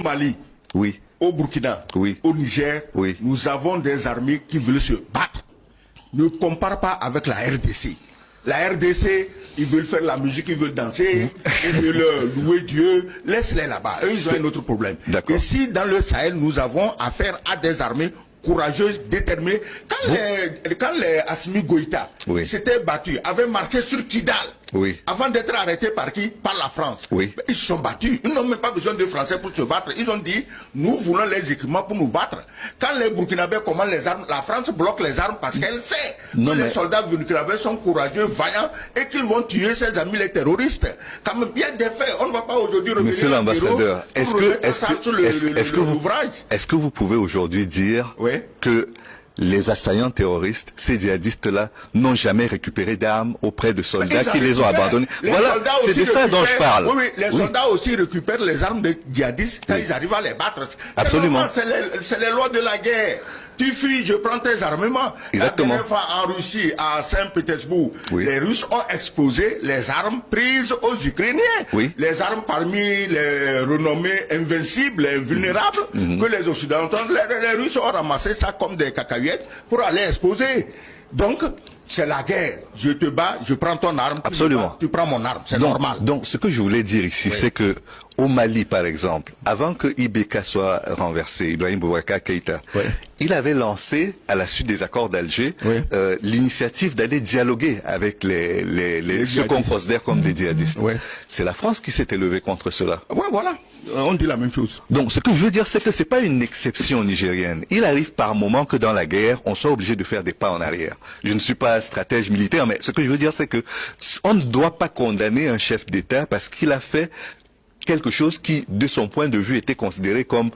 Au Mali, Oui. au Burkina, Oui. au Niger, Oui. nous avons des armées qui veulent se battre. Ne compare pas avec la RDC. La RDC, ils veulent faire la musique, ils veulent danser, ils veulent louer Dieu. Laisse-les là-bas. Eux, ils ont un autre problème. D'accord. Ici, dans le Sahel, nous avons affaire à des armées courageuses, déterminées. Quand les Assimi Goïta Oui. s'étaient battus, avaient marché sur Kidal, Oui. avant d'être arrêtés par qui? Par la France. Oui. Ils se sont battus. Ils n'ont même pas besoin de Français pour se battre. Ils ont dit, nous voulons les équipements pour nous battre. Quand les Burkinabés commandent les armes, la France bloque les armes parce qu'elle sait que les soldats burkinabés sont courageux, vaillants et qu'ils vont tuer ses amis les terroristes. Quand même, il y a des faits. On ne va pas aujourd'hui revenir. Monsieur l'ambassadeur, est-ce que vous pouvez aujourd'hui dire que les assaillants terroristes, ces djihadistes-là, n'ont jamais récupéré d'armes auprès de soldats qui les ont abandonnés? Voilà, c'est de ça dont je parle. Oui, les soldats aussi récupèrent les armes des djihadistes quand ils arrivent à les battre. Absolument. C'est les lois de la guerre. Tu fuis, je prends tes armements. Exactement. La dernière fois en Russie, à Saint-Pétersbourg, les Russes ont exposé les armes prises aux Ukrainiens. Oui. Les armes parmi les renommées invincibles, invulnérables, que les Occidentaux, les Russes ont ramassé ça comme des cacahuètes pour aller exposer. Donc, c'est la guerre. Je te bats, je prends ton arme. Absolument. Tu prends mon arme, c'est normal. Donc, ce que je voulais dire ici, c'est que au Mali, par exemple, avant que IBK soit renversé, Ibrahim Boubacar Keïta, il avait lancé, à la suite des accords d'Alger, l'initiative d'aller dialoguer avec ceux qu'on considère comme des djihadistes. C'est la France qui s'est élevée contre cela. Ouais, voilà. On dit la même chose. Donc, ce que je veux dire, c'est que c'est pas une exception nigérienne. Il arrive par moment que dans la guerre, on soit obligé de faire des pas en arrière. Je ne suis pas stratège militaire, mais ce que je veux dire, c'est que on ne doit pas condamner un chef d'État parce qu'il a fait quelque chose qui, de son point de vue, était considéré comme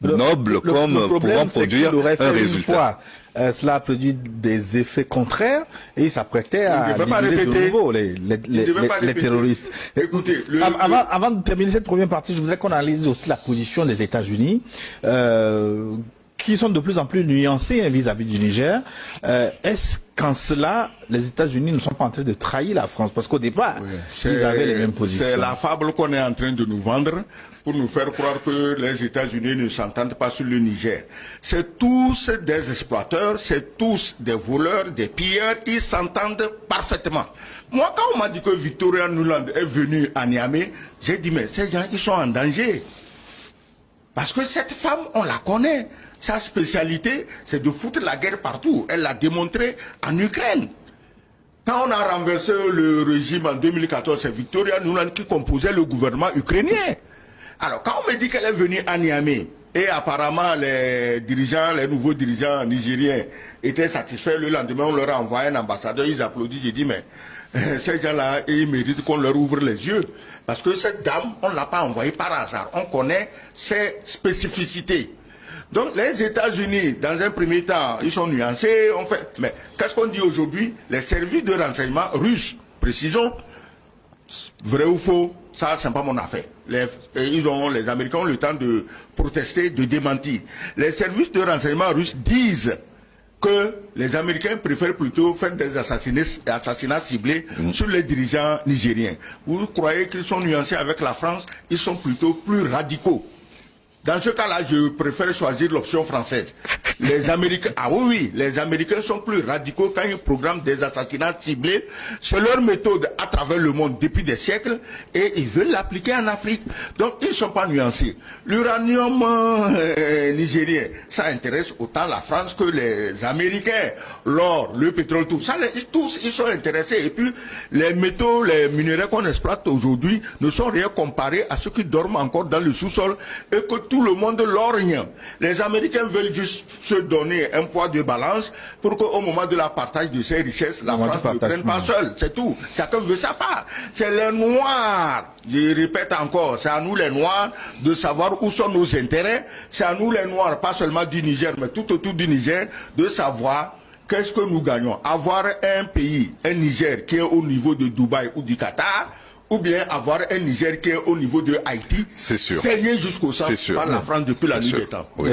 noble, comme pouvant produire un résultat. Cela a produit des effets contraires et il s'apprêtait à liquider de nouveau les terroristes. Écoutez, avant de terminer cette première partie, je voudrais qu'on analyse aussi la position des États-Unis, qui sont de plus en plus nuancés vis-à-vis du Niger. Est-ce qu'en cela, les États-Unis ne sont pas en train de trahir la France? Parce qu'au départ, ils avaient les mêmes positions. C'est la fable qu'on est en train de nous vendre pour nous faire croire que les États-Unis ne s'entendent pas sur le Niger. C'est tous des exploiteurs, c'est tous des voleurs, des pilleurs, ils s'entendent parfaitement. Moi, quand on m'a dit que Victoria Nuland est venue à Niamey, j'ai dit, mais ces gens, ils sont en danger. Parce que cette femme, on la connaît. Sa spécialité, c'est de foutre la guerre partout. Elle l'a démontré en Ukraine. Quand on a renversé le régime en 2014, c'est Victoria Nuland qui composait le gouvernement ukrainien. Alors, quand on me dit qu'elle est venue à Niamey, et apparemment les nouveaux dirigeants nigériens étaient satisfaits, le lendemain, on leur a envoyé un ambassadeur, ils applaudissent, j'ai dit, mais ces gens-là, ils méritent qu'on leur ouvre les yeux. Parce que cette dame, on ne l'a pas envoyée par hasard. On connaît ses spécificités. Donc les États-Unis, dans un premier temps, ils sont nuancés. Mais qu'est-ce qu'on dit aujourd'hui? Les services de renseignement russes, précisons, vrai ou faux, ça c'est pas mon affaire. Les Américains ont le temps de protester, de démentir. Les services de renseignement russes disent que les Américains préfèrent plutôt faire des assassinats ciblés sur les dirigeants nigériens. Vous croyez qu'ils sont nuancés avec la France? Ils sont plutôt plus radicaux. Dans ce cas-là, je préfère choisir l'option française. Les Américains, les Américains sont plus radicaux quand ils programment des assassinats ciblés. C'est leur méthode à travers le monde depuis des siècles et ils veulent l'appliquer en Afrique. Donc, ils ne sont pas nuancés. L'uranium nigérien, ça intéresse autant la France que les Américains. L'or, le pétrole, tout ça, tous, ils sont intéressés. Et puis, les métaux, les minerais qu'on exploite aujourd'hui ne sont rien comparés à ceux qui dorment encore dans le sous-sol et que tout le monde lorgne. Les Américains veulent juste se donner un poids de balance pour qu'au moment de la partage de ces richesses, la France ne prenne pas seule. C'est tout. Chacun veut sa part. C'est les Noirs. Je répète encore, c'est à nous les Noirs de savoir où sont nos intérêts. C'est à nous les Noirs, pas seulement du Niger, mais tout autour du Niger, de savoir qu'est-ce que nous gagnons. Avoir un pays, un Niger qui est au niveau de Dubaï ou du Qatar, ou bien avoir un Niger qui est au niveau de Haïti, c'est sûr. C'est rien jusqu'au sang par la France depuis la nuit des temps. Oui.